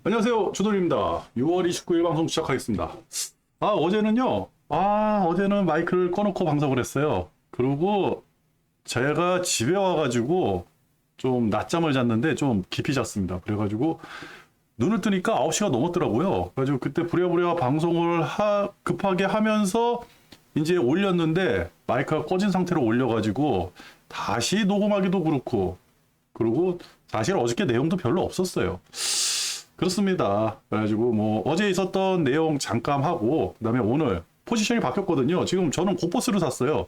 안녕하세요. 주돌입니다. 6월 29일 방송 시작하겠습니다. 어제는 마이크를 꺼놓고 방송을 했어요. 그리고 제가 집에 와가지고 좀 낮잠을 잤는데 좀 깊이 잤습니다. 그래가지고 눈을 뜨니까 9시가 넘었더라고요. 그래가지고 그때 부랴부랴 방송을 급하게 하면서 이제 올렸는데 마이크가 꺼진 상태로 올려가지고 다시 녹음하기도 그렇고, 그리고 사실 어저께 내용도 별로 없었어요. 그렇습니다. 그래가지고 뭐 어제 있었던 내용 잠깐 하고 그다음에 오늘 포지션이 바뀌었거든요. 지금 저는 고퍼스를 샀어요.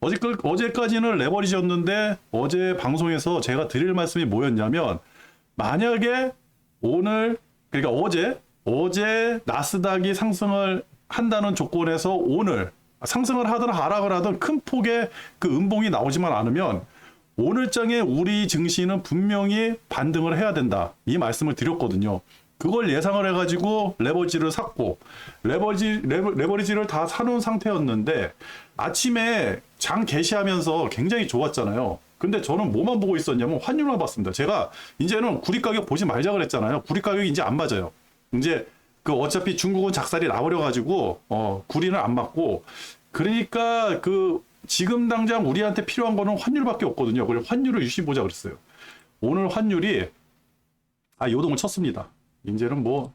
어제까지는 레버리지였는데 어제 방송에서 제가 드릴 말씀이 뭐였냐면, 만약에 오늘, 그러니까 어제 나스닥이 상승을 한다는 조건에서 오늘 상승을 하든 하락을 하든 큰 폭의 그 음봉이 나오지만 않으면 오늘장에 우리 증시는 분명히 반등을 해야 된다, 이 말씀을 드렸거든요. 그걸 예상을 해가지고 레버리지를 샀고, 레버리지를 다 사놓은 상태였는데 아침에 장 개시하면서 굉장히 좋았잖아요. 근데 저는 뭐만 보고 있었냐면 환율만 봤습니다. 제가 이제는 구리 가격 보지 말자 그랬잖아요. 구리 가격이 이제 안 맞아요. 이제 그 어차피 중국은 작살이 나버려가지고 구리는 안 맞고, 그러니까 그 지금 당장 우리한테 필요한 거는 환율밖에 없거든요. 그래서 환율을 유심 보자 그랬어요. 오늘 환율이 요동을 쳤습니다. 이제는 뭐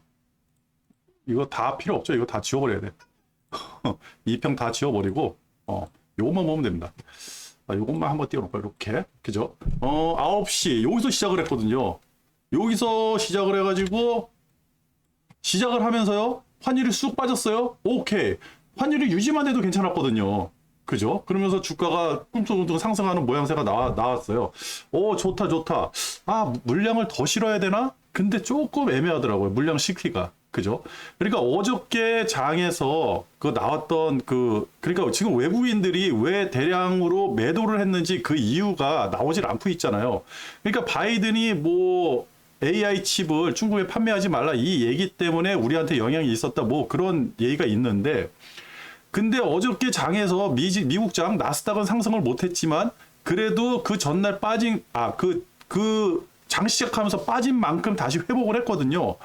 이거 다 필요 없죠. 이거 다 지워버려야 돼. 이 평 다 지워버리고 요것만 보면 됩니다. 요것만 한번 띄워놓을까요? 이렇게, 그죠? 9시 여기서 시작을 했거든요. 여기서 시작을 해가지고 시작을 하면서요, 환율이 쑥 빠졌어요. 오케이, 환율이 유지만 해도 괜찮았거든요. 그죠? 그러면서 주가가 뚱뚱뚱 상승하는 모양새가 나왔어요. 좋다. 물량을 더 실어야 되나? 근데 조금 애매하더라고요. 물량 시기가. 그죠? 그러니까 어저께 장에서 그 나왔던 그러니까 지금 외국인들이 왜 대량으로 매도를 했는지 그 이유가 나오질 않고 있잖아요. 그러니까 바이든이 뭐 AI 칩을 중국에 판매하지 말라, 이 얘기 때문에 우리한테 영향이 있었다, 뭐 그런 얘기가 있는데, 근데 어저께 장에서 미국 장 나스닥은 상승을 못했지만 그래도 그 전날 빠진 장 시작하면서 빠진 만큼 다시 회복을 했거든요.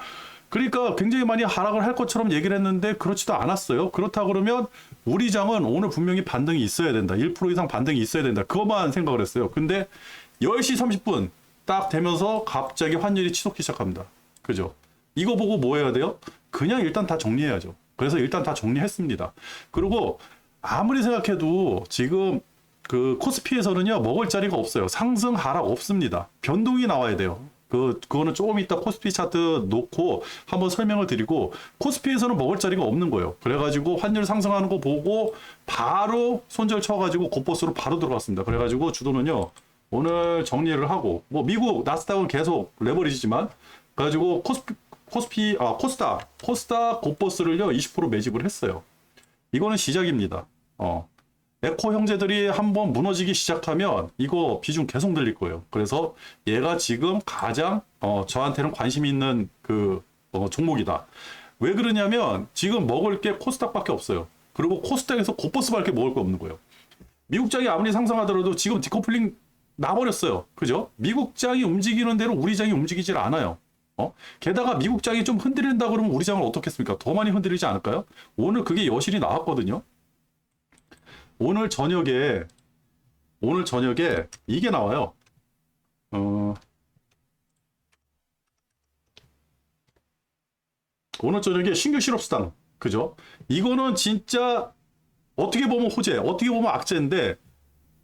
그러니까 굉장히 많이 하락을 할 것처럼 얘기를 했는데 그렇지도 않았어요. 그렇다 그러면 우리 장은 오늘 분명히 반등이 있어야 된다, 1% 이상 반등이 있어야 된다, 그것만 생각을 했어요. 근데 10시 30분 딱 되면서 갑자기 환율이 치솟기 시작합니다. 그죠? 이거 보고 뭐 해야 돼요? 그냥 일단 다 정리해야죠. 그래서 일단 다 정리했습니다. 그리고 아무리 생각해도 지금 그 코스피에서는요, 먹을 자리가 없어요. 상승 하락 없습니다. 변동이 나와야 돼요. 그거는 조금 이따 코스피 차트 놓고 한번 설명을 드리고, 코스피에서는 먹을 자리가 없는 거예요. 그래가지고 환율 상승하는 거 보고 바로 손절 쳐가지고 고버스로 바로 들어갔습니다. 그래가지고 주도는요, 오늘 정리를 하고, 뭐 미국 나스닥은 계속 레버리지지만 그래가지고 코스닥 고버스를요 20% 매집을 했어요. 이거는 시작입니다. 에코 형제들이 한번 무너지기 시작하면 이거 비중 계속 늘릴 거예요. 그래서 얘가 지금 가장 저한테는 관심 있는 종목이다. 왜 그러냐면 지금 먹을 게 코스닥밖에 없어요. 그리고 코스닥에서 고버스밖에 먹을 거 없는 거예요. 미국장이 아무리 상승하더라도 지금 디커플링 나버렸어요. 그죠? 미국장이 움직이는 대로 우리 장이 움직이질 않아요. 게다가 미국장이 좀 흔들린다 그러면 우리 장은 어떻겠습니까? 더 많이 흔들리지 않을까요? 오늘 그게 여실히 나왔거든요. 오늘 저녁에 이게 나와요. 오늘 저녁에 신규 실업수당. 그죠? 이거는 진짜 어떻게 보면 호재, 어떻게 보면 악재인데,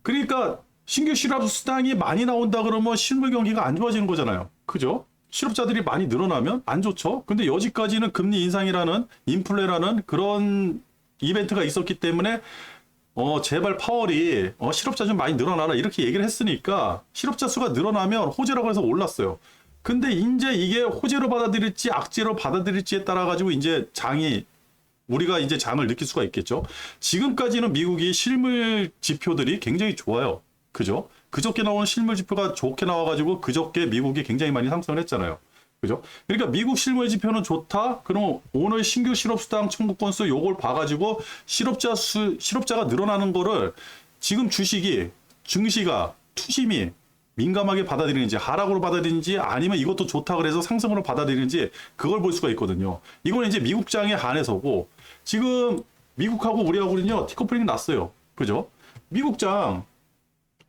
그러니까 신규 실업수당이 많이 나온다 그러면 실물 경기가 안 좋아지는 거잖아요. 그죠? 실업자들이 많이 늘어나면 안 좋죠. 근데 여지까지는 금리 인상이라는, 인플레라는 그런 이벤트가 있었기 때문에 제발 파월이 실업자 좀 많이 늘어나라 이렇게 얘기를 했으니까 실업자 수가 늘어나면 호재라고 해서 올랐어요. 근데 이제 이게 호재로 받아들일지 악재로 받아들일지에 따라 가지고 이제 우리가 이제 장을 느낄 수가 있겠죠. 지금까지는 미국이 실물 지표들이 굉장히 좋아요. 그죠? 그저께 나온 실물 지표가 좋게 나와가지고 그저께 미국이 굉장히 많이 상승을 했잖아요. 그죠? 그러니까 미국 실물 지표는 좋다? 그럼 오늘 신규 실업수당 청구 건수 요걸 봐가지고 실업자가 늘어나는 거를 지금 증시가 투심이 민감하게 받아들이는지, 하락으로 받아들이는지, 아니면 이것도 좋다 그래서 상승으로 받아들이는지, 그걸 볼 수가 있거든요. 이거는 이제 미국장에 한해서고, 지금 미국하고 우리하고는요, 티커플링이 났어요. 그죠? 미국장,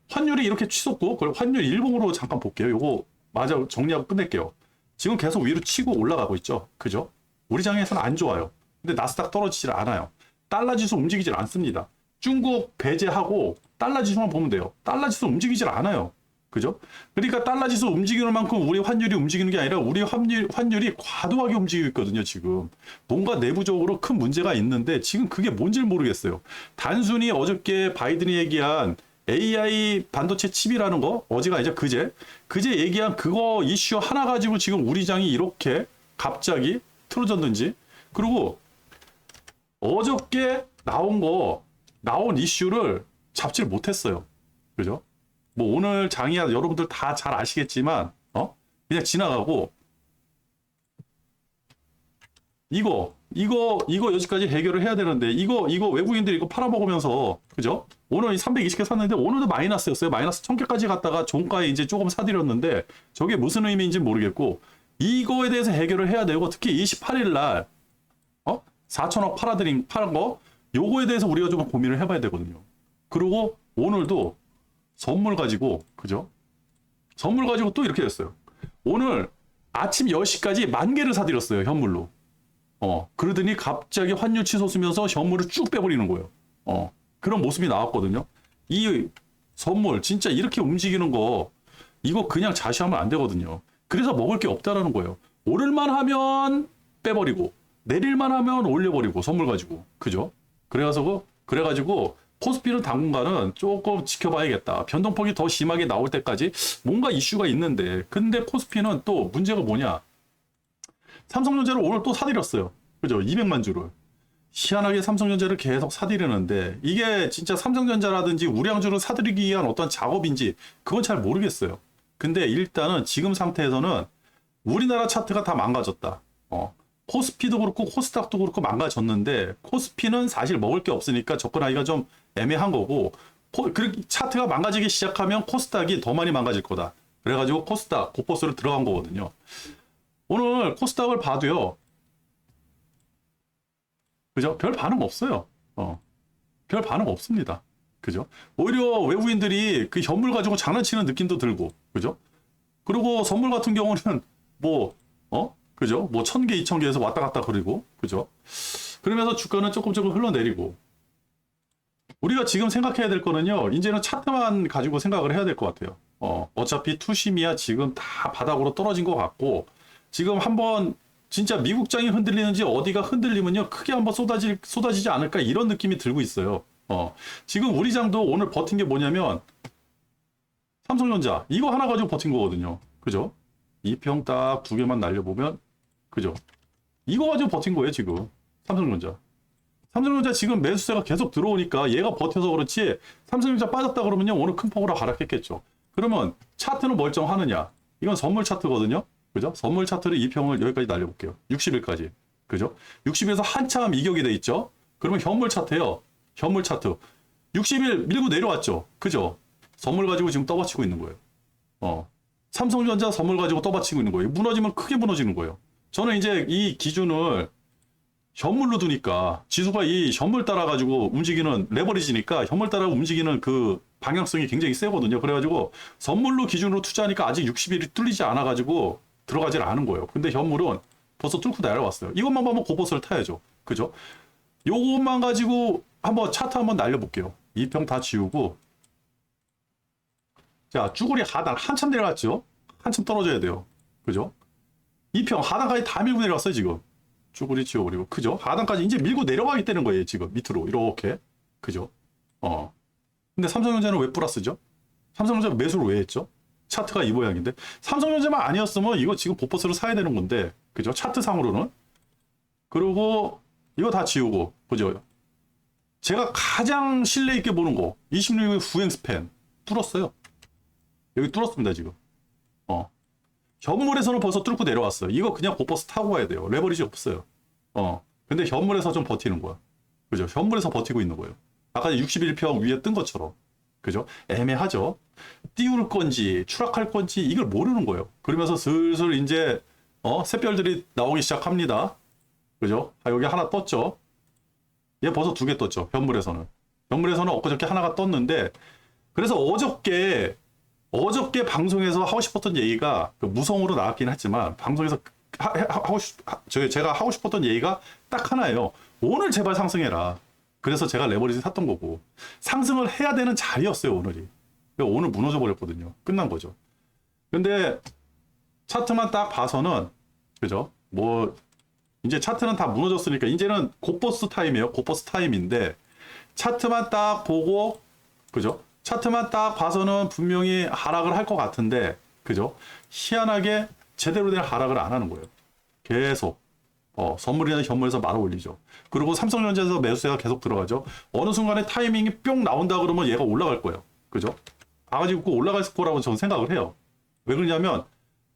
환율이 이렇게 치솟고, 그럼 환율 일봉으로 잠깐 볼게요. 요거, 맞아, 정리하고 끝낼게요. 지금 계속 위로 치고 올라가고 있죠. 그죠? 우리 장에서는 안 좋아요. 근데 나스닥 떨어지질 않아요. 달러 지수 움직이질 않습니다. 중국 배제하고 달러 지수만 보면 돼요. 달러 지수 움직이질 않아요. 그죠? 그러니까 달러 지수 움직이는 만큼 우리 환율이 움직이는 게 아니라 우리 환율이 과도하게 움직이고 있거든요, 지금. 뭔가 내부적으로 큰 문제가 있는데 지금 그게 뭔지를 모르겠어요. 단순히 어저께 바이든이 얘기한 AI 반도체 칩이라는 거, 어제가 이제 그제 얘기한 그거 이슈 하나 가지고 지금 우리 장이 이렇게 갑자기 틀어졌는지, 그리고 어저께 나온 이슈를 잡지를 못했어요. 그죠? 뭐 오늘 장이야 여러분들 다 잘 아시겠지만, 그냥 지나가고, 이거 여기까지 해결을 해야 되는데, 이거 외국인들이 이거 팔아먹으면서, 그죠? 오늘 320개 샀는데, 오늘도 마이너스였어요. 마이너스 1000개까지 갔다가 종가에 이제 조금 사들였는데, 저게 무슨 의미인지 모르겠고, 이거에 대해서 해결을 해야 되고, 특히 28일 날, 4천억 팔은 거, 요거에 대해서 우리가 좀 고민을 해봐야 되거든요. 그리고 오늘도 선물 가지고, 그죠? 선물 가지고 또 이렇게 됐어요. 오늘 아침 10시까지 10,000개를 사들였어요, 현물로. 그러더니 갑자기 환율 치솟으면서 현물을 쭉 빼버리는 거예요. 그런 모습이 나왔거든요. 이 선물, 진짜 이렇게 움직이는 거, 이거 그냥 자시하면 안 되거든요. 그래서 먹을 게 없다라는 거예요. 오를만 하면 빼버리고, 내릴만 하면 올려버리고, 선물 가지고. 그죠? 그래가지고, 코스피는 당분간은 조금 지켜봐야겠다. 변동폭이 더 심하게 나올 때까지 뭔가 이슈가 있는데, 근데 코스피는 또 문제가 뭐냐? 삼성전자를 오늘 또 사들였어요. 그죠? 200만 주를. 희한하게 삼성전자를 계속 사들이는데, 이게 진짜 삼성전자라든지 우량주를 사들이기 위한 어떤 작업인지, 그건 잘 모르겠어요. 근데 일단은 지금 상태에서는 우리나라 차트가 다 망가졌다. 코스피도 그렇고 코스닥도 그렇고 망가졌는데, 코스피는 사실 먹을 게 없으니까 접근하기가 좀 애매한 거고, 차트가 망가지기 시작하면 코스닥이 더 많이 망가질 거다. 그래가지고 코스닥 고퍼스로 들어간 거거든요. 오늘 코스닥을 봐도요, 그죠? 별 반응 없어요. 별 반응 없습니다. 그죠? 오히려 외국인들이 그 현물 가지고 장난치는 느낌도 들고, 그죠? 그리고 선물 같은 경우는 그죠? 뭐 1,000개, 2,000개에서 왔다 갔다 그리고, 그죠? 그러면서 주가는 조금 흘러내리고. 우리가 지금 생각해야 될 거는요, 이제는 차트만 가지고 생각을 해야 될 것 같아요. 어차피 투심이야 지금 다 바닥으로 떨어진 것 같고, 지금 한번 진짜 미국장이 흔들리는지 어디가 흔들리면요, 크게 한번 쏟아지지 않을까, 이런 느낌이 들고 있어요. 지금 우리 장도 오늘 버틴 게 뭐냐면, 삼성전자, 이거 하나 가지고 버틴 거거든요. 그죠? 2평 딱 2개만 날려보면, 그죠? 이거 가지고 버틴 거예요, 지금. 삼성전자 지금 매수세가 계속 들어오니까 얘가 버텨서 그렇지, 삼성전자 빠졌다 그러면요, 오늘 큰 폭으로 하락했겠죠. 그러면 차트는 멀쩡하느냐? 이건 선물 차트거든요. 그죠? 선물 차트를 2평을 여기까지 날려볼게요. 60일까지. 그죠? 60에서 한참 이격이 돼 있죠? 그러면 현물 차트예요. 현물 차트. 60일 밀고 내려왔죠? 그죠? 선물 가지고 지금 떠받치고 있는 거예요. 삼성전자 선물 가지고 떠받치고 있는 거예요. 무너지면 크게 무너지는 거예요. 저는 이제 이 기준을 현물로 두니까, 지수가 이 현물 따라 가지고 움직이는, 레버리지니까 현물 따라 움직이는 그 방향성이 굉장히 세거든요. 그래가지고 선물로 기준으로 투자하니까 아직 60일이 뚫리지 않아 가지고 들어가질 않은 거예요. 근데 현물은 벌써 뚫고 내려왔어요. 이것만 보면 고버스를 타야죠. 그죠? 요것만 가지고 한번 차트 한번 날려볼게요. 2평 다 지우고, 자, 쭈구리 하단 한참 내려갔죠? 한참 떨어져야 돼요. 그죠? 2평 하단까지 다 밀고 내려왔어요, 지금. 쭈구리 지워버리고. 그죠? 하단까지 이제 밀고 내려가게 되는 거예요, 지금. 밑으로. 이렇게. 그죠? 근데 삼성전자는 왜 플러스죠? 삼성전자 매수를 왜 했죠? 차트가 이 모양인데. 삼성전자만 아니었으면 이거 지금 보퍼스로 사야 되는 건데. 그죠? 차트상으로는. 그리고 이거 다 지우고. 그죠? 제가 가장 신뢰 있게 보는 거. 26일 후행 스팬. 뚫었어요. 여기 뚫었습니다, 지금. 현물에서는 벌써 뚫고 내려왔어요. 이거 그냥 고퍼스 타고 가야 돼요. 레버리지 없어요. 근데 현물에서 좀 버티는 거야. 그죠? 현물에서 버티고 있는 거예요. 아까 61평 위에 뜬 것처럼. 그죠? 애매하죠? 띄울 건지 추락할 건지 이걸 모르는 거예요. 그러면서 슬슬 이제 샛별들이 나오기 시작합니다. 그죠? 여기 하나 떴죠. 얘 벌써 2개 떴죠. 변물에서는. 변물에서는 엊그저께 하나가 떴는데, 그래서 어저께 방송에서 하고 싶었던 얘기가 무성으로 나왔긴 했지만 방송에서 제가 하고 싶었던 얘기가 딱 하나예요. 오늘 제발 상승해라. 그래서 제가 레버리지 샀던 거고, 상승을 해야 되는 자리였어요 오늘이. 오늘 무너져 버렸거든요. 끝난 거죠. 근데 차트만 딱 봐서는, 그죠? 뭐 이제 차트는 다 무너졌으니까 이제는 곧버스 타임이에요. 곧버스 타임인데, 차트만 딱 보고, 그죠? 차트만 딱 봐서는 분명히 하락을 할 것 같은데, 그죠? 희한하게 제대로 된 하락을 안 하는 거예요. 계속 선물이나 현물에서 말아 올리죠. 그리고 삼성전자에서 매수세가 계속 들어가죠. 어느 순간에 타이밍이 뿅 나온다 그러면 얘가 올라갈 거예요. 그죠? 가지고 올라갈 거라고 저는 생각을 해요. 왜 그러냐면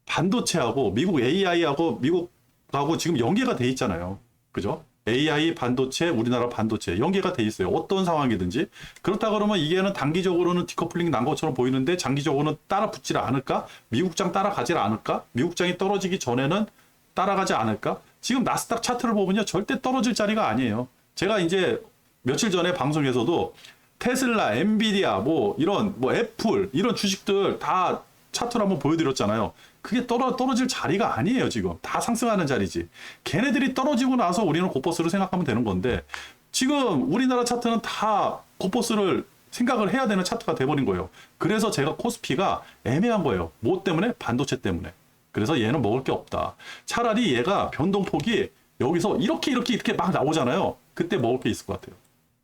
반도체하고 미국 AI하고 미국하고 지금 연계가 돼 있잖아요. 그죠? AI 반도체, 우리나라 반도체 연계가 돼 있어요. 어떤 상황이든지. 그렇다 그러면 이게는 단기적으로는 디커플링 난 것처럼 보이는데 장기적으로는 따라 붙질 않을까? 미국장 따라가질 않을까? 미국장이 떨어지기 전에는 따라가지 않을까? 지금 나스닥 차트를 보면요, 절대 떨어질 자리가 아니에요. 제가 이제 며칠 전에 방송에서도 테슬라, 엔비디아, 이런 애플 이런 주식들 다 차트를 한번 보여드렸잖아요. 그게 떨어질 자리가 아니에요. 지금 다 상승하는 자리지. 걔네들이 떨어지고 나서 우리는 곧버스를 생각하면 되는 건데, 지금 우리나라 차트는 다 곧버스를 생각을 해야 되는 차트가 돼버린 거예요. 그래서 제가 코스피가 애매한 거예요. 뭐 때문에? 반도체 때문에. 그래서 얘는 먹을 게 없다. 차라리 얘가 변동폭이 여기서 이렇게 막 나오잖아요. 그때 먹을 게 있을 것 같아요.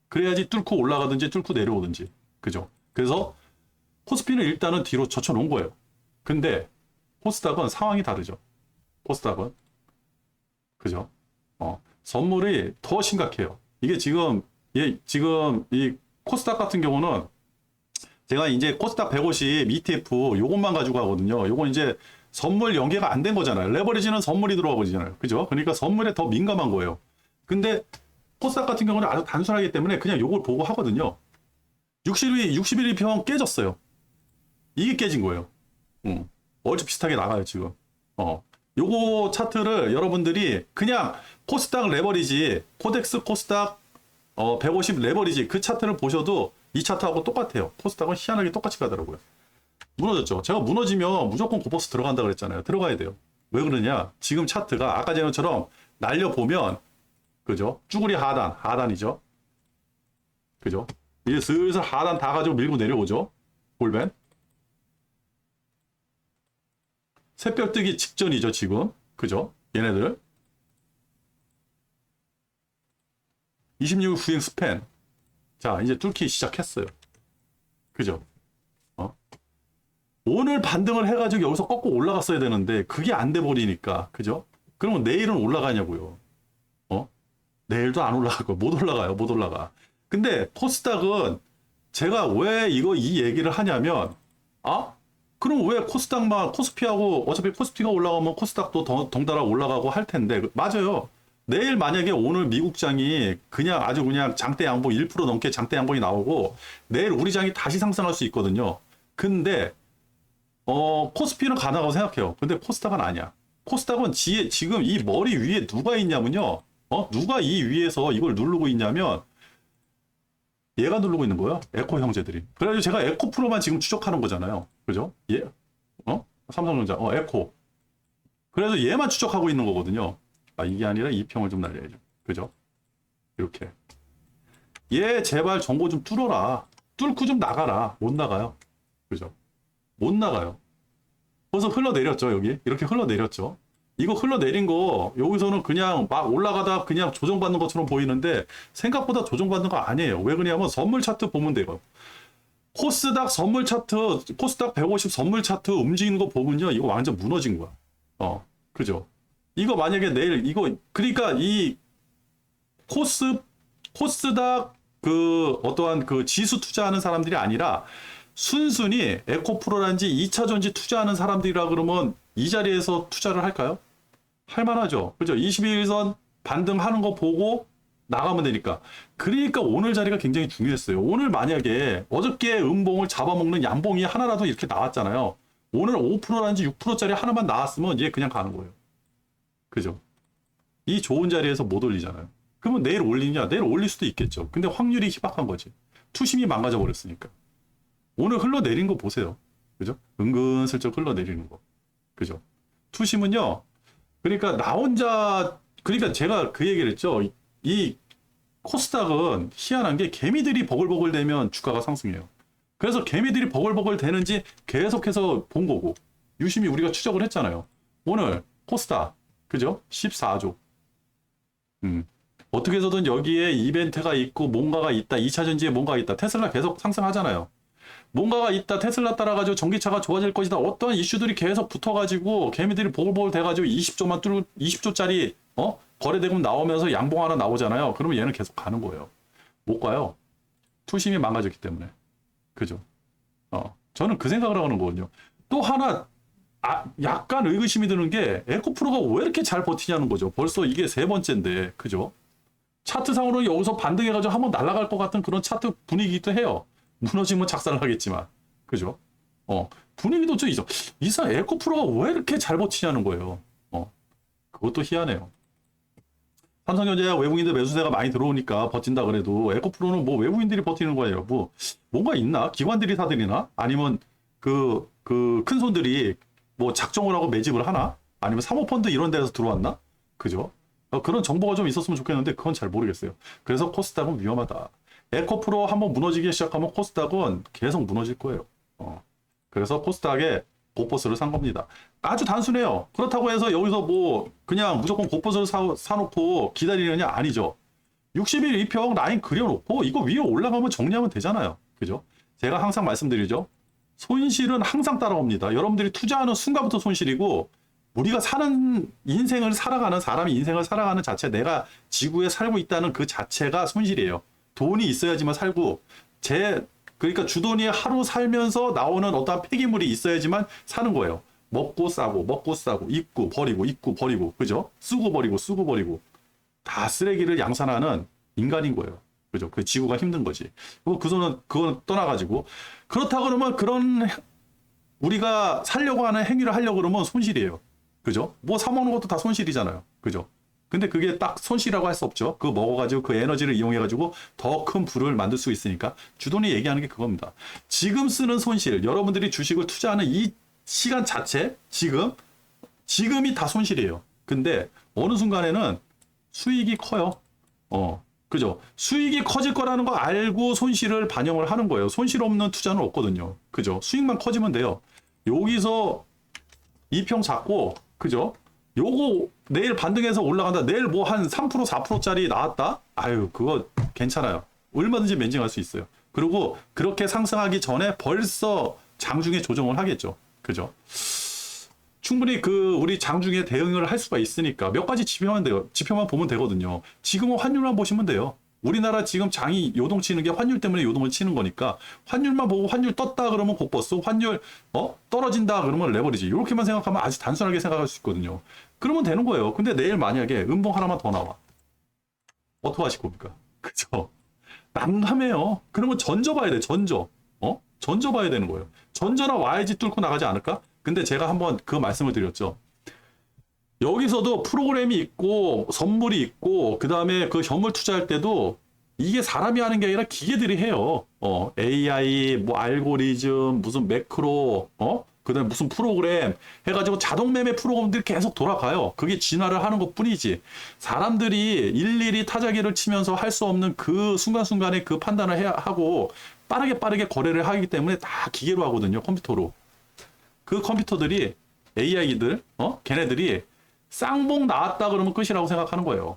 그래야지 뚫고 올라가든지 뚫고 내려오든지. 그죠? 그래서 코스피는 일단은 뒤로 젖혀놓은 거예요. 근데 코스닥은 상황이 다르죠. 코스닥은. 그죠? 선물이 더 심각해요. 이게 지금 이 코스닥 같은 경우는 제가 이제 코스닥 150 ETF 요것만 가지고 하거든요. 요건 이제 선물 연계가 안 된 거잖아요. 레버리지는 선물이 들어가 버리잖아요. 그죠? 그러니까 선물에 더 민감한 거예요. 근데 코스닥 같은 경우는 아주 단순하기 때문에 그냥 요걸 보고 하거든요. 60일 평 깨졌어요. 이게 깨진 거예요. 얼추 비슷하게 나가요, 지금. 요거 차트를 여러분들이 그냥 코스닥 레버리지, 코덱스 코스닥 150 레버리지 그 차트를 보셔도 이 차트하고 똑같아요. 코스닥은 희한하게 똑같이 가더라고요. 무너졌죠. 제가 무너지면 무조건 곧버스 들어간다 그랬잖아요. 들어가야 돼요. 왜 그러냐? 지금 차트가 아까 전처럼 날려보면, 그죠? 쭈구리 하단이죠. 그죠? 이제 슬슬 하단 다 가지고 밀고 내려오죠. 볼벤. 샛별 뜨기 직전이죠, 지금. 그죠? 얘네들. 26일 후행 스팬. 자, 이제 뚫기 시작했어요. 그죠? 오늘 반등을 해가지고 여기서 꺾고 올라갔어야 되는데, 그게 안 돼 버리니까. 그죠? 그러면 내일은 올라가냐고요. 내일도 안 올라갈 거예요. 못 올라가요. 못 올라가. 근데 코스닥은 제가 왜 이 얘기를 하냐면, 그럼 왜 코스닥만, 코스피하고, 어차피 코스피가 올라가면 코스닥도 덩달아 올라가고 할 텐데. 맞아요. 내일 만약에 오늘 미국장이 그냥 아주 그냥 장대 양봉 1% 넘게 장대 양봉이 나오고, 내일 우리 장이 다시 상승할 수 있거든요. 근데, 코스피는 가능하다고 생각해요. 근데 코스닥은 아니야. 코스닥은 지금 이 머리 위에 누가 있냐면요. 누가 이 위에서 이걸 누르고 있냐면, 얘가 누르고 있는 거예요. 에코 형제들이. 그래가지고 제가 에코 프로만 지금 추적하는 거잖아요. 그죠? 삼성전자, 에코. 그래서 얘만 추적하고 있는 거거든요. 이게 아니라 이 평을 좀 날려야죠. 그죠? 이렇게. 얘 제발 정보 좀 뚫어라. 뚫고 좀 나가라. 못 나가요. 그죠? 못 나가요. 벌써 흘러내렸죠, 여기. 이렇게 흘러내렸죠. 이거 흘러내린 거 여기서는 그냥 막 올라가다 그냥 조정받는 것처럼 보이는데 생각보다 조정받는 거 아니에요. 왜 그러냐면 선물 차트 보면 돼요. 코스닥 선물 차트, 코스닥 150 선물 차트 움직이는 거 보면요, 이거 완전 무너진 거야. 그죠? 이거 만약에 내일 그러니까 이 코스닥 어떠한 지수 투자하는 사람들이 아니라 순순히 에코프로란지 2차전지 투자하는 사람들이라 그러면 이 자리에서 투자를 할까요? 할 만하죠. 그죠? 21선 반등하는 거 보고 나가면 되니까. 그러니까 오늘 자리가 굉장히 중요했어요. 오늘 만약에 어저께 음봉을 잡아먹는 양봉이 하나라도 이렇게 나왔잖아요. 오늘 5%라든지 6%짜리 하나만 나왔으면 얘 그냥 가는 거예요. 그죠? 이 좋은 자리에서 못 올리잖아요. 그러면 내일 올리냐? 내일 올릴 수도 있겠죠. 근데 확률이 희박한 거지. 투심이 망가져 버렸으니까. 오늘 흘러내린 거 보세요. 그죠? 은근슬쩍 흘러내리는 거. 그죠? 투심은요. 그러니까 나 혼자, 그러니까 제가 그 얘기를 했죠. 이 코스닥은 희한한 게 개미들이 버글버글 되면 주가가 상승해요. 그래서 개미들이 버글버글 되는지 계속해서 본 거고, 유심히 우리가 추적을 했잖아요. 오늘 코스닥, 그죠? 14조. 어떻게 해서든 여기에 이벤트가 있고 뭔가가 있다. 2차 전지에 뭔가가 있다. 테슬라 계속 상승하잖아요. 뭔가가 있다. 테슬라 따라가지고 전기차가 좋아질 것이다. 어떤 이슈들이 계속 붙어가지고 개미들이 보글보글 돼가지고 20조만 20조짜리 거래대금 나오면서 양봉 하나 나오잖아요. 그러면 얘는 계속 가는 거예요. 못 가요. 투심이 망가졌기 때문에. 그죠? 저는 그 생각을 하는 거거든요. 또 하나 약간 의구심이 드는 게 에코프로가 왜 이렇게 잘 버티냐는 거죠. 벌써 이게 세 번째인데, 그죠? 차트상으로 여기서 반등해가지고 한번 날아갈 것 같은 그런 차트 분위기도 해요. 무너지면 작살을 하겠지만, 그죠? 분위기도 좀 있어. 이상 에코프로가 왜 이렇게 잘 버티냐는 거예요. 그것도 희한해요. 삼성전자 외국인들 매수세가 많이 들어오니까 버틴다 그래도 에코프로는 뭐 외국인들이 버티는 거예요. 뭐 뭔가 있나? 기관들이 사들이나? 아니면 그 큰 손들이 뭐 작정을 하고 매집을 하나? 아니면 사모펀드 이런 데서 들어왔나? 그죠? 그런 정보가 좀 있었으면 좋겠는데 그건 잘 모르겠어요. 그래서 코스닥은 위험하다. 에코프로 한번 무너지기 시작하면 코스닥은 계속 무너질 거예요. 그래서 코스닥에 고퍼스를 산 겁니다. 아주 단순해요. 그렇다고 해서 여기서 뭐 그냥 무조건 고퍼스를 사놓고 기다리느냐? 아니죠. 60일 이평 라인 그려놓고 이거 위에 올라가면 정리하면 되잖아요. 그죠? 제가 항상 말씀드리죠. 손실은 항상 따라옵니다. 여러분들이 투자하는 순간부터 손실이고 우리가 사는 인생을 살아가는 사람이 인생을 살아가는 자체 내가 지구에 살고 있다는 그 자체가 손실이에요. 돈이 있어야지만 살고 그러니까 주돈이 하루 살면서 나오는 어떠한 폐기물이 있어야지만 사는 거예요. 먹고 싸고 입고 버리고 그죠? 쓰고 버리고 다 쓰레기를 양산하는 인간인 거예요. 그죠? 그 지구가 힘든 거지. 그건 떠나가지고 그렇다 그러면 그런 우리가 살려고 하는 행위를 하려고 그러면 손실이에요. 그죠? 뭐 사먹는 것도 다 손실이잖아요. 그죠? 근데 그게 딱 손실이라고 할 수 없죠. 그거 먹어가지고 그 에너지를 이용해가지고 더 큰 부를 만들 수 있으니까 주돈이 얘기하는 게 그겁니다. 지금 쓰는 손실, 여러분들이 주식을 투자하는 이 시간 자체, 지금이 다 손실이에요. 근데 어느 순간에는 수익이 커요. 그죠? 수익이 커질 거라는 거 알고 손실을 반영을 하는 거예요. 손실 없는 투자는 없거든요. 그죠? 수익만 커지면 돼요. 여기서 2평 잡고, 그죠? 요거 내일 반등해서 올라간다. 내일 뭐 한 3% 4%짜리 나왔다? 아유, 그거 괜찮아요. 얼마든지 멘징할 수 있어요. 그리고 그렇게 상승하기 전에 벌써 장중에 조정을 하겠죠. 그죠? 충분히 우리 장중에 대응을 할 수가 있으니까 몇 가지 지표만 보면 되거든요. 지금은 환율만 보시면 돼요. 우리나라 지금 장이 요동치는 게 환율 때문에 요동을 치는 거니까 환율만 보고 환율 떴다 그러면 곧버스, 환율 떨어진다 그러면 레버리지. 이렇게만 생각하면 아주 단순하게 생각할 수 있거든요. 그러면 되는 거예요. 근데 내일 만약에 음봉 하나만 더 나와. 어떻게 하실 겁니까? 그죠? 난감해요. 그러면 전저 봐야 돼. 전저. 전저 봐야 되는 거예요. 전저나 와야지 뚫고 나가지 않을까? 근데 제가 한번 그 말씀을 드렸죠. 여기서도 프로그램이 있고 선물이 있고 그 다음에 그 현물 투자할 때도 이게 사람이 하는 게 아니라 기계들이 해요. AI, 뭐 알고리즘, 무슨 매크로, 그 다음에 무슨 프로그램 해가지고 자동 매매 프로그램들이 계속 돌아가요. 그게 진화를 하는 것 뿐이지. 사람들이 일일이 타자기를 치면서 할 수 없는 그 순간순간에 그 판단을 하고 빠르게 거래를 하기 때문에 다 기계로 하거든요. 컴퓨터로. 그 컴퓨터들이 AI들, 걔네들이 쌍봉 나왔다 그러면 끝이라고 생각하는 거예요.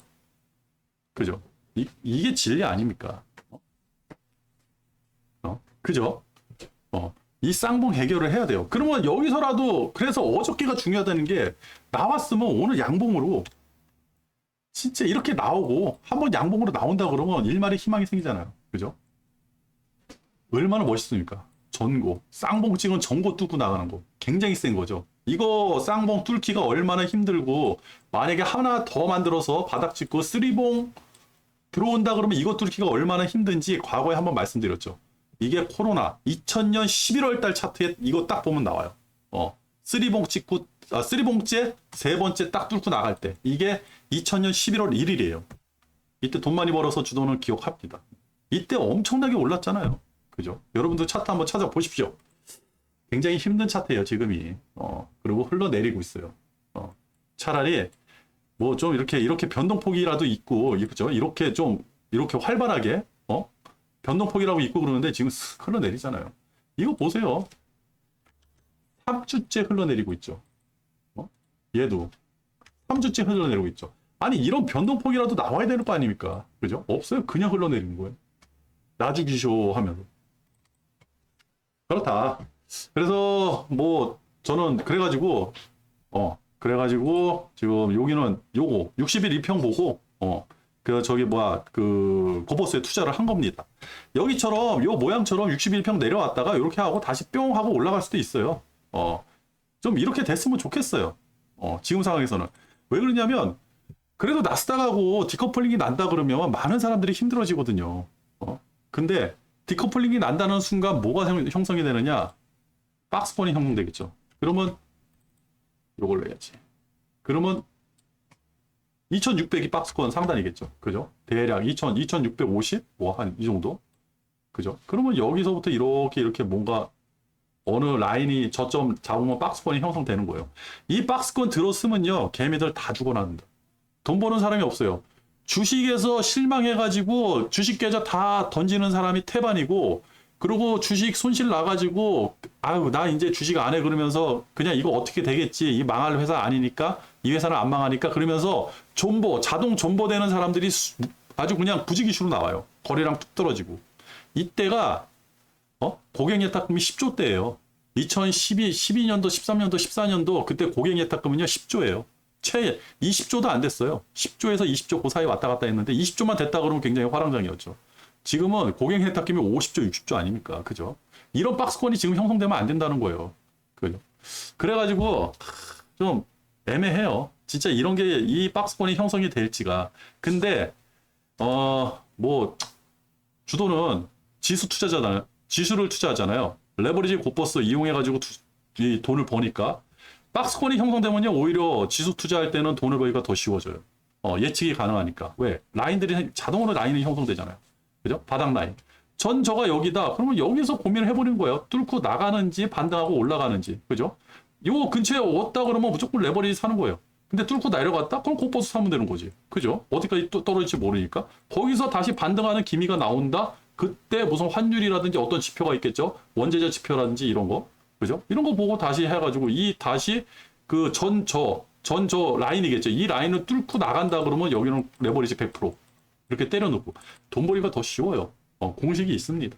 그죠? 이게 진리 아닙니까? 그죠? 이 쌍봉 해결을 해야 돼요. 그러면 여기서라도, 그래서 어저께가 중요하다는 게, 나왔으면 오늘 양봉으로, 진짜 이렇게 나오고, 한번 양봉으로 나온다 그러면 일말의 희망이 생기잖아요. 그죠? 얼마나 멋있습니까? 전고, 쌍봉 찍은 전고 뚫고 나가는 거. 굉장히 센 거죠. 이거 쌍봉 뚫기가 얼마나 힘들고, 만약에 하나 더 만들어서 바닥 찍고 쓰리봉 들어온다 그러면 이것 뚫기가 얼마나 힘든지 과거에 한번 말씀드렸죠. 이게 코로나 2000년 11월 달 차트에 이거 딱 보면 나와요. 쓰리봉째 세 번째 딱 뚫고 나갈 때 이게 2000년 11월 1일이에요. 이때 돈 많이 벌어서 주도는 기억합니다. 이때 엄청나게 올랐잖아요. 그죠? 여러분들 차트 한번 찾아보십시오. 굉장히 힘든 차트예요, 지금이. 그리고 흘러내리고 있어요. 차라리 뭐 좀 이렇게 변동폭이라도 있고, 그죠? 이렇게 활발하게, 변동폭이라고 있고 그러는데 지금 흘러내리잖아요. 이거 보세요. 3주째 흘러내리고 있죠. 얘도 3주째 흘러내리고 있죠. 아니, 이런 변동폭이라도 나와야 되는 거 아닙니까? 그죠? 없어요. 그냥 흘러내리는 거예요. 놔주기쇼 하면서. 그렇다. 그래서 뭐 저는 그래가지고 지금 여기는 요거 60일 이평 보고 고버스에 투자를 한 겁니다. 여기처럼 요 모양처럼 61평 내려왔다가 이렇게 하고 다시 뿅 하고 올라갈 수도 있어요. 좀 이렇게 됐으면 좋겠어요. 지금 상황에서는. 왜 그러냐면 그래도 나스닥하고 디커플링이 난다 그러면 많은 사람들이 힘들어지거든요. 근데 디커플링이 난다는 순간 뭐가 형성이 되느냐? 박스권이 형성되겠죠. 그러면 요걸로 해야지. 그러면 2600이 박스권 상단이겠죠. 그죠? 대략 2650? 뭐 한 이 정도? 그죠? 그러면 여기서부터 이렇게 뭔가 어느 라인이 저점 잡으면 박스권이 형성되는 거예요. 이 박스권 들었으면요, 개미들 다 죽어나는다. 돈 버는 사람이 없어요. 주식에서 실망해가지고 주식 계좌 다 던지는 사람이 태반이고, 그리고 주식 손실 나가지고 아유 나 이제 주식 안 해 그러면서 그냥 이거 어떻게 되겠지, 이 망할 회사 아니니까, 이 회사는 안 망하니까 그러면서 자동 존버되는 사람들이 아주 그냥 부지기수로 나와요. 거래량 뚝 떨어지고. 이때가 고객예탁금이 10조 대예요. 12년도, 13년도, 14년도 그때 고객예탁금은요 10조예요. 20조도 안 됐어요. 10조에서 20조 그 사이 왔다 갔다 했는데 20조만 됐다 그러면 굉장히 화랑장이었죠. 지금은 고객예탁금이 50조, 60조 아닙니까? 그죠? 이런 박스권이 지금 형성되면 안 된다는 거예요. 그죠? 그래가지고 좀 애매해요. 진짜 이런 게 이 박스권이 형성이 될지가. 근데 뭐 주도는 지수 투자잖아요. 지수를 투자하잖아요. 레버리지 고버스 이용해가지고 이 돈을 버니까 박스권이 형성되면요 오히려 지수 투자할 때는 돈을 벌기가 더 쉬워져요. 예측이 가능하니까. 왜? 자동으로 라인이 형성되잖아요. 그죠? 바닥 라인. 저가 여기다. 그러면 여기서 고민을 해보는 거예요. 뚫고 나가는지 반등하고 올라가는지. 그죠? 요 근처에 왔다 그러면 무조건 레버리지 사는 거예요. 근데 뚫고 내려갔다? 그럼 고버스 사면 되는 거지. 그죠? 어디까지 또 떨어질지 모르니까. 거기서 다시 반등하는 기미가 나온다? 그때 무슨 환율이라든지 어떤 지표가 있겠죠? 원재재 지표라든지 이런 거. 그죠? 이런 거 보고 다시 해가지고 다시 그 전저 라인이겠죠. 이 라인을 뚫고 나간다 그러면 여기는 레버리지 100% 이렇게 때려놓고 돈 벌기가 더 쉬워요. 공식이 있습니다.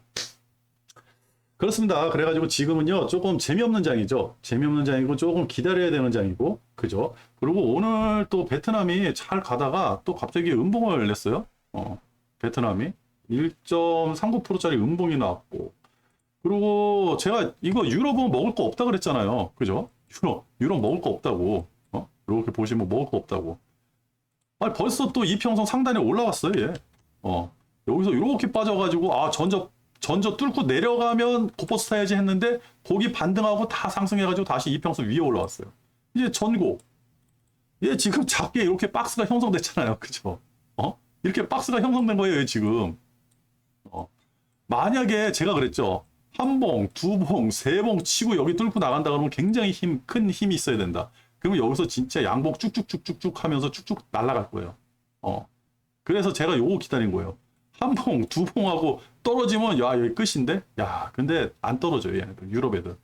그렇습니다. 그래가지고 지금은요 조금 재미없는 장이죠. 재미없는 장이고 조금 기다려야 되는 장이고, 그죠? 그리고 오늘 또 베트남이 잘 가다가 또 갑자기 음봉을 냈어요. 베트남이 1.39%짜리 음봉이 나왔고, 그리고 제가 이거 유럽은 먹을 거 없다 그랬잖아요. 그죠? 유럽 먹을 거 없다고. 이렇게 보시면 먹을 거 없다고. 아니 벌써 또 이평선 상단에 올라왔어요, 얘. 여기서 이렇게 빠져가지고 전저 뚫고 내려가면 고버스 타야지 했는데 거기 반등하고 다 상승해가지고 다시 이평선 위에 올라왔어요. 이제 전고. 얘 지금 작게 이렇게 박스가 형성됐잖아요. 그죠? 이렇게 박스가 형성된 거예요, 얘 지금. 만약에 제가 그랬죠. 한 봉, 두 봉, 세 봉 치고 여기 뚫고 나간다 그러면 굉장히 큰 힘이 있어야 된다. 그러면 여기서 진짜 양봉 쭉쭉쭉쭉쭉 하면서 쭉쭉 날아갈 거예요. 그래서 제가 요거 기다린 거예요. 한 봉, 두 봉 하고 떨어지면 야 여기 끝인데? 야 근데 안 떨어져요, 얘네들. 유럽 애들.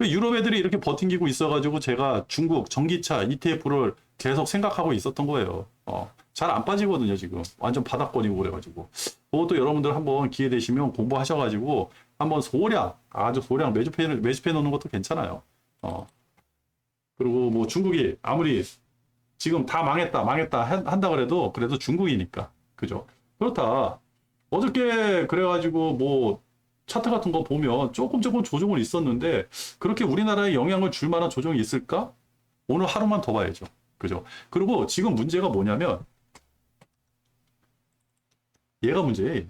유럽 애들이 이렇게 버팅기고 있어가지고 제가 중국 전기차 ETF를 계속 생각하고 있었던 거예요. 잘 안 빠지거든요, 지금. 완전 바닥권이고 그래가지고. 그것도 여러분들 한번 기회 되시면 공부하셔가지고 한번 아주 소량 매집해 놓는 것도 괜찮아요. 그리고 뭐 중국이 아무리 지금 다 망했다 한다 그래도 중국이니까. 그죠? 그렇다. 어저께 그래가지고 뭐 차트 같은 거 보면 조금 조정은 있었는데 그렇게 우리나라에 영향을 줄 만한 조정이 있을까? 오늘 하루만 더 봐야죠. 그죠? 그리고 지금 문제가 뭐냐면 얘가 문제예요.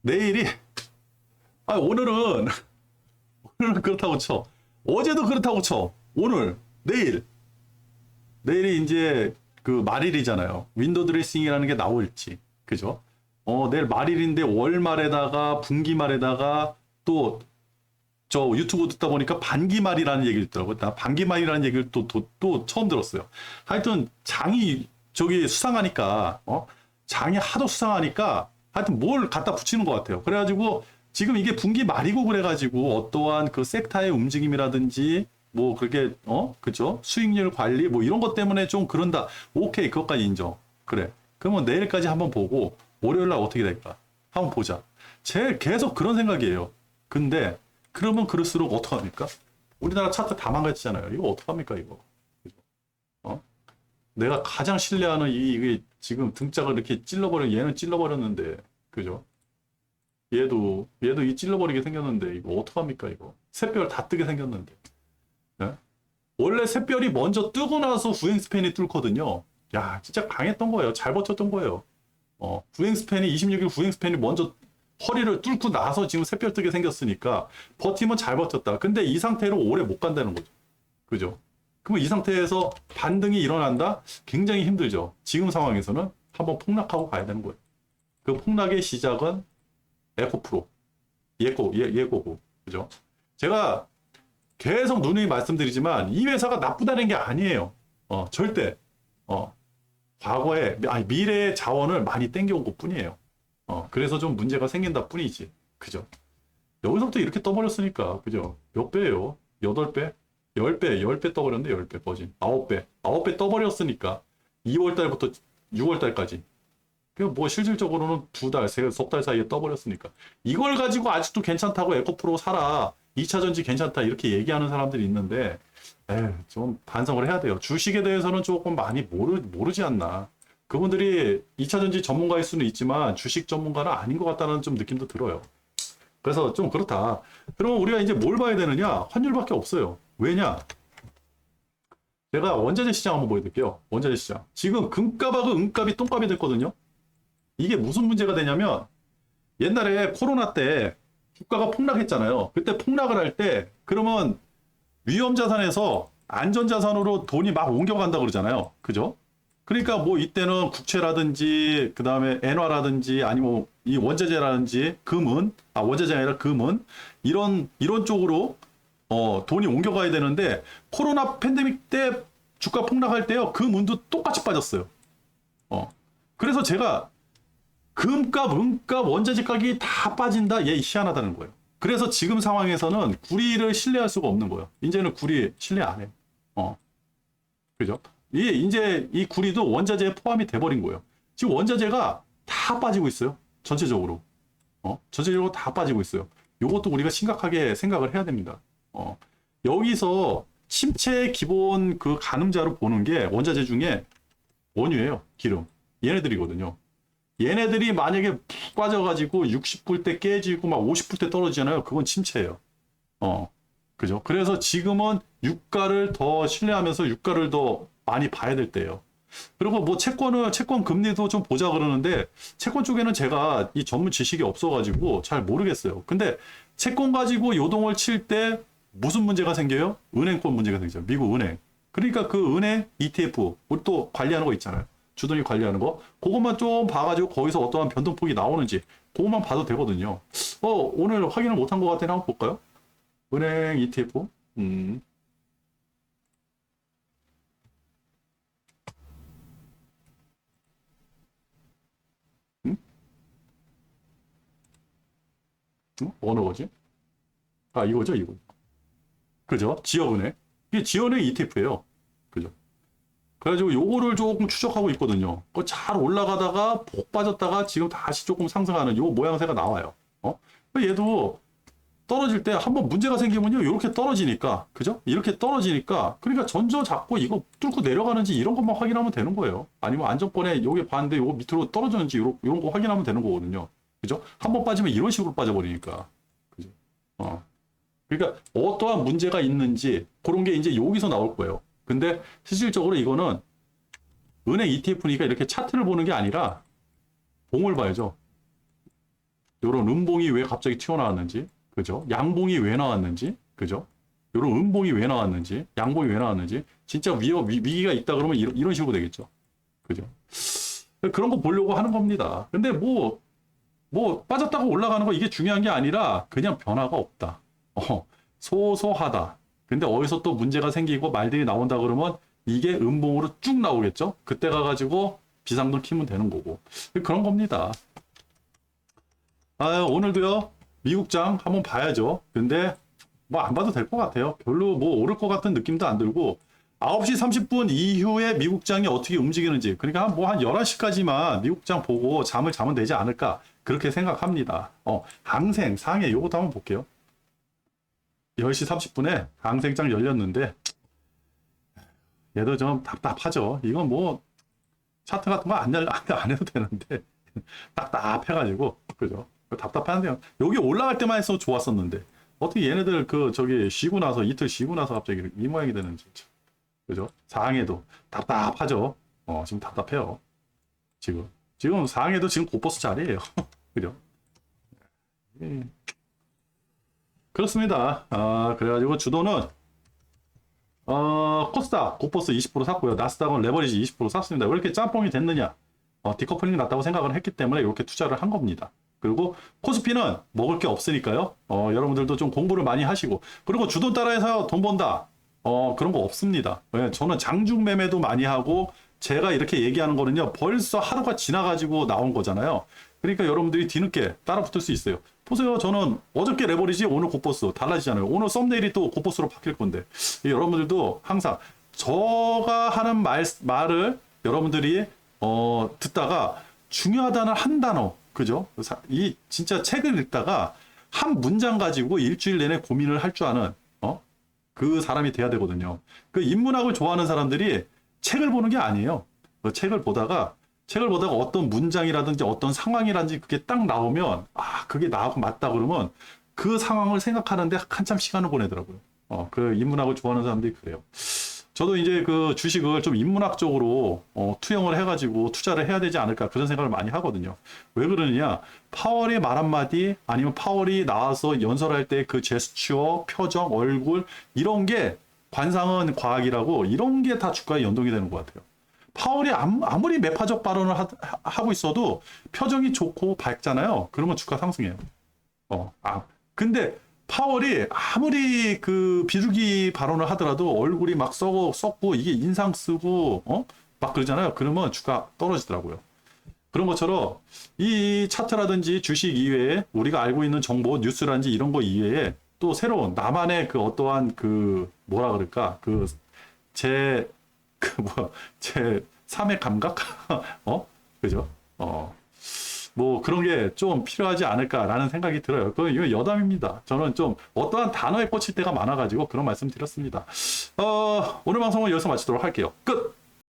내일이 오늘은 오늘은 그렇다고 쳐. 어제도 그렇다고 쳐. 오늘, 내일이 이제 그 말일이잖아요. 윈도우 드레싱이라는 게 나올지. 그죠? 내일 말일인데 월 말에다가 분기 말에다가 또 저 유튜브 듣다 보니까 반기 말이라는 얘기를 있더라고요. 나 반기 말이라는 얘기를 또 처음 들었어요. 하여튼 장이 저기 수상하니까 장이 하도 수상하니까 하여튼 뭘 갖다 붙이는 것 같아요. 그래가지고 지금 이게 분기 말이고 그래가지고 어떠한 그 섹터의 움직임이라든지 뭐 그렇게 그죠? 수익률 관리 뭐 이런 것 때문에 좀 그런다. 오케이, 그것까지 인정. 그래. 그러면 내일까지 한번 보고 월요일 날 어떻게 될까? 한번 보자. 제 계속 그런 생각이에요. 근데 그러면 그럴수록 어떡합니까? 우리나라 차트 다 망가지잖아요. 이거 어떡합니까, 이거? 그죠? 내가 가장 신뢰하는 이게 지금 등짝을 이렇게 얘는 찔러버렸는데, 그죠? 얘도 이 찔러버리게 생겼는데, 이거 어떡합니까, 이거? 샛별 다 뜨게 생겼는데. 네? 원래 샛별이 먼저 뜨고 나서 후행 스팬이 뚫거든요. 야, 진짜 강했던 거예요. 잘 버텼던 거예요. 후행 스팬이 26일 후행 스팬이 먼저 허리를 뚫고 나서 지금 샛별 뜨게 생겼으니까 버티면 잘 버텼다. 근데 이 상태로 오래 못 간다는 거죠. 그죠? 그럼 이 상태에서 반등이 일어난다? 굉장히 힘들죠. 지금 상황에서는 한번 폭락하고 가야 되는 거예요. 그 폭락의 시작은 에코프로. 예고고. 그죠? 제가 계속 누누이 말씀드리지만 이 회사가 나쁘다는 게 아니에요. 절대. 과거에, 미래의 자원을 많이 땡겨온 것 뿐이에요. 그래서 좀 문제가 생긴다 뿐이지. 그죠? 여기서부터 이렇게 떠버렸으니까, 그죠? 몇 배예요? 8배? 10배 떠버렸는데, 10배 버진. 9배 떠버렸으니까, 2월달부터 6월달까지. 뭐, 실질적으로는 2달, 석 달 사이에 떠버렸으니까. 이걸 가지고 아직도 괜찮다고 에코프로 사라. 2차 전지 괜찮다. 이렇게 얘기하는 사람들이 있는데, 좀 반성을 해야 돼요. 주식에 대해서는 조금 많이 모르지 않나. 그분들이 2차 전지 전문가일 수는 있지만 주식 전문가는 아닌 것 같다는 좀 느낌도 들어요. 그래서 좀 그렇다. 그러면 우리가 이제 뭘 봐야 되느냐? 환율밖에 없어요. 왜냐? 제가 원자재 시장 한번 보여드릴게요. 원자재 시장. 지금 금값하고 은값이 똥값이 됐거든요. 이게 무슨 문제가 되냐면 옛날에 코로나 때 주가가 폭락했잖아요. 그때 폭락을 할 때 그러면 위험자산에서 안전자산으로 돈이 막 옮겨간다 그러잖아요. 그죠? 그러니까 뭐 이때는 국채라든지 그 다음에 엔화라든지 아니면 이 원자재라든지 금은 원자재가 아니라 금은 이런 쪽으로 돈이 옮겨가야 되는데 코로나 팬데믹 때 주가 폭락할 때요 금은도 똑같이 빠졌어요. 그래서 제가 금값, 은값, 원자재 가격이 다 빠진다. 얘 희한하다는 거예요. 그래서 지금 상황에서는 구리를 신뢰할 수가 없는 거예요. 이제는 구리 신뢰 안 해. 그죠? 이제 이 구리도 원자재에 포함이 돼버린 거예요. 지금 원자재가 다 빠지고 있어요. 전체적으로. 전체적으로 다 빠지고 있어요. 요것도 우리가 심각하게 생각을 해야 됩니다. 여기서 침체의 기본 그 가늠자로 보는 게 원자재 중에 원유예요. 기름. 얘네들이거든요. 얘네들이 만약에 푹 빠져가지고 60불 때 깨지고 막 50불 때 떨어지잖아요. 그건 침체예요. 그죠? 그래서 지금은 유가를 더 신뢰하면서 유가를 더 많이 봐야 될 때예요. 그리고 뭐 채권 금리도 좀 보자 그러는데 채권 쪽에는 제가 이 전문 지식이 없어가지고 잘 모르겠어요. 근데 채권 가지고 요동을 칠 때 무슨 문제가 생겨요? 은행권 문제가 생겨요. 미국 은행. 그러니까 그 은행 ETF 우리 또 관리하는 거 있잖아요. 주둔이 관리하는 거. 그것만 좀 봐가지고 거기서 어떠한 변동폭이 나오는지 그것만 봐도 되거든요. 오늘 확인을 못한 것 같으니 한번 볼까요? 은행 ETF. 어느 거지? 이거죠, 이거. 그죠? 지역은행. 이게 지역은행 ETF예요. 그죠? 그래가지고 요거를 조금 추적하고 있거든요. 잘 올라가다가 복 빠졌다가 지금 다시 조금 상승하는 요 모양새가 나와요. 얘도 떨어질 때 한번 문제가 생기면요. 이렇게 떨어지니까. 그죠? 이렇게 떨어지니까. 그러니까 전저 잡고 이거 뚫고 내려가는지 이런 것만 확인하면 되는 거예요. 아니면 안전권에 요게 봤는데 요거 밑으로 떨어졌는지 이런 거 확인하면 되는 거거든요. 그죠? 한번 빠지면 이런 식으로 빠져버리니까. 그죠? 그러니까 어떠한 문제가 있는지 그런 게 이제 여기서 나올 거예요. 근데 실질적으로 이거는 은행 ETF니까 이렇게 차트를 보는 게 아니라 봉을 봐야죠. 요런 음봉이 왜 갑자기 튀어나왔는지, 그죠? 양봉이 왜 나왔는지, 그죠? 요런 음봉이 왜 나왔는지, 양봉이 왜 나왔는지, 진짜 위기가 있다 그러면 이런 식으로 되겠죠. 그죠? 그런 거 보려고 하는 겁니다. 근데 뭐 빠졌다고 올라가는 거 이게 중요한 게 아니라 그냥 변화가 없다. 소소하다. 근데 어디서 또 문제가 생기고 말들이 나온다 그러면 이게 음봉으로 쭉 나오겠죠? 그때 가가지고 비상등 키면 되는 거고. 그런 겁니다. 오늘도요, 미국장 한번 봐야죠. 근데 뭐 안 봐도 될 것 같아요. 별로 뭐 오를 것 같은 느낌도 안 들고, 9시 30분 이후에 미국장이 어떻게 움직이는지, 그러니까 뭐 한 11시까지만 미국장 보고 잠을 자면 되지 않을까, 그렇게 생각합니다. 항생, 상해, 요것도 한번 볼게요. 10시 30분에 항생장 열렸는데, 얘도 좀 답답하죠. 이건 뭐, 차트 같은 거 안 해도 되는데, 답답해가지고, 그죠? 답답한데요. 여기 올라갈 때만 해서 좋았었는데, 어떻게 얘네들 쉬고 나서, 이틀 쉬고 나서 갑자기 이 모양이 되는지. 그죠? 상해도 답답하죠. 지금 답답해요. 지금 상해도 지금 고버스 자리에요. 그죠? 그렇습니다. 그래가지고 주도는 코스닥 고버스 20% 샀고요. 나스닥은 레버리지 20% 샀습니다. 왜 이렇게 짬뽕이 됐느냐? 디커플링 났다고 생각을 했기 때문에 이렇게 투자를 한 겁니다. 그리고 코스피는 먹을 게 없으니까요. 여러분들도 좀 공부를 많이 하시고, 그리고 주돈 따라해서 돈 번다. 그런 거 없습니다. 저는 장중 매매도 많이 하고, 제가 이렇게 얘기하는 거는요, 벌써 하루가 지나가지고 나온 거잖아요. 그러니까 여러분들이 뒤늦게 따라 붙을 수 있어요. 보세요. 저는 어저께 레버리지, 오늘 고버스 달라지잖아요. 오늘 썸네일이 또 고버스로 바뀔 건데, 여러분들도 항상 저가 하는 말을 여러분들이 듣다가 중요하다는 한 단어, 그죠? 이 진짜 책을 읽다가 한 문장 가지고 일주일 내내 고민을 할 줄 아는 그 사람이 돼야 되거든요. 그 인문학을 좋아하는 사람들이 책을 보는 게 아니에요. 그 책을 보다가 어떤 문장이라든지 어떤 상황이라든지 그게 딱 나오면, 그게 나하고 맞다 그러면 그 상황을 생각하는데 한참 시간을 보내더라고요. 그 인문학을 좋아하는 사람들이 그래요. 저도 이제 그 주식을 좀 인문학적으로 투영을 해가지고 투자를 해야 되지 않을까, 그런 생각을 많이 하거든요. 왜 그러느냐, 파월의 말 한마디, 아니면 파월이 나와서 연설할 때 그 제스처, 표정, 얼굴, 이런 게 관상은 과학이라고, 이런 게 다 주가에 연동이 되는 것 같아요. 파월이 아무리 매파적 발언을 하고 있어도 표정이 좋고 밝잖아요. 그러면 주가 상승해요. 근데 파월이 아무리 그 비둘기 발언을 하더라도 얼굴이 막 썩고 이게 인상 쓰고 막 그러잖아요. 그러면 주가 떨어지더라고요. 그런 것처럼 이 차트라든지 주식 이외에 우리가 알고 있는 정보, 뉴스라든지 이런 거 이외에 또 새로운 나만의 그 어떠한 그 뭐라 그럴까, 제 삶의 감각? 그죠? 뭐 그런 게 좀 필요하지 않을까라는 생각이 들어요. 이거 여담입니다. 저는 좀 어떠한 단어에 꽂힐 때가 많아가지고 그런 말씀 드렸습니다. 오늘 방송은 여기서 마치도록 할게요. 끝!